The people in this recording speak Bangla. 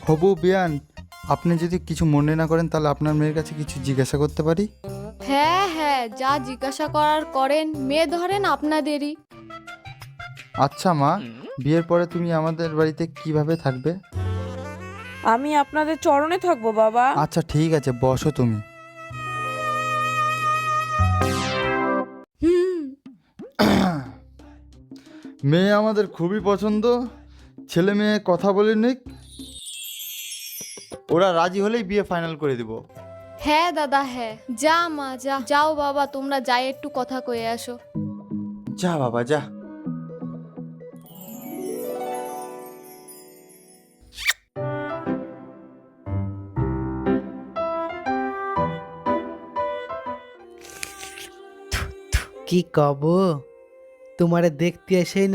হবু বিয়ান, আপনি যদি কিছু মনে না করেন তাহলে আপনার মেয়ের কাছে কিছু জিজ্ঞাসা করতে পারি? হ্যাঁ হ্যাঁ, যা জিজ্ঞাসা করার করেন, মেয়ে ধরেন আপনাদেরই। আচ্ছা মা, বিয়ের পরে তুমি আমাদের বাড়িতে কিভাবে থাকবে? আমি আপনাদের চরণে থাকবো বাবা। আচ্ছা ঠিক আছে, বসো তুমি। হুম। মেয়ে আমাদের খুবই পছন্দ, ছেলে মেয়ে কথা বলে নিক, ওরা রাজি হলেই বিয়ে ফাইনাল করে দিব। হ্যাঁ দাদা হ্যাঁ, যা মা যা, যাও বাবা, তোমরা যাই একটু কথা কয়ে আসো। যা বাবা যা। কি কব, তোমারে দেখতে এসেই